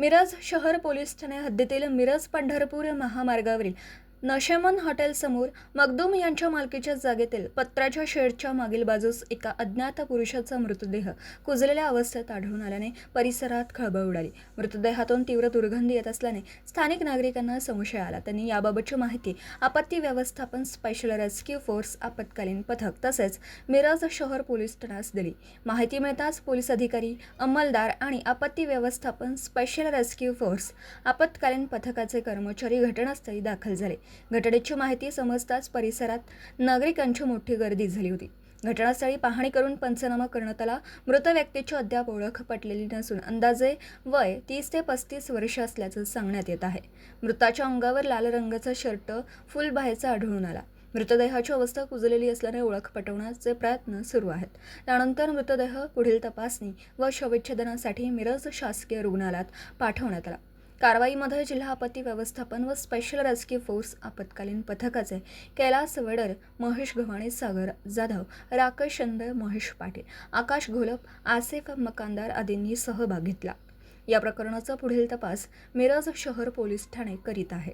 मिरज शहर पोलीस ठाणे हद्दीतील मिरज पंढरपूर महामार्गावरील नशेमन हॉटेलसमोर मखदूम यांच्या मालकीच्या जागेतील पत्र्याच्या शेडच्या मागील बाजूस एका अज्ञात पुरुषाचा मृतदेह कुजलेल्या अवस्थेत आढळून आल्याने परिसरात खळबळ उडाली। मृतदेहातून तीव्र दुर्गंधी येत असल्याने स्थानिक नागरिकांना संशय आला। त्यांनी याबाबतची माहिती आपत्ती व्यवस्थापन स्पेशल रेस्क्यू फोर्स आपत्कालीन पथक तसेच मिरज शहर पोलीस ठाण्यास दिली। माहिती मिळताच पोलीस अधिकारी, अंमलदार आणि आपत्ती व्यवस्थापन स्पेशल रेस्क्यू फोर्स आपत्कालीन पथकाचे कर्मचारी घटनास्थळी दाखल झाले। घटनेची माहिती समजताच परिसरात नागरिकांची मोठी गर्दी झाली होती। घटनास्थळी पाहणी करून पंचनामा करण्यात आला। मृत व्यक्तीची अद्याप ओळख पटलेली नसून अंदाजे वय 30 ते 35 वर्ष असल्याचं सांगण्यात येत आहे। मृताच्या अंगावर लाल रंगाचा शर्ट फुलबाहेरचा आढळून आला। मृतदेहाची अवस्था कुजलेली असल्याने ओळख पटवण्याचे प्रयत्न सुरू आहेत। त्यानंतर मृतदेह पुढील तपासणी व शवविच्छेदनासाठी मिरज शासकीय रुग्णालयात पाठवण्यात आला। कारवाईमध्ये जिल्हा आपत्ती व्यवस्थापन व स्पेशल रेस्क्यू फोर्स आपत्कालीन पथकाचे कैलास वडर, महेश गव्हाणे, सागर जाधव, राकेश शिंदे, महेश पाटील, आकाश घोलप, आसिफ मकानदार आदींनी सहभाग घेतला। या प्रकरणाचा पुढील तपास मिरज शहर पोलीस ठाणे करीत आहे।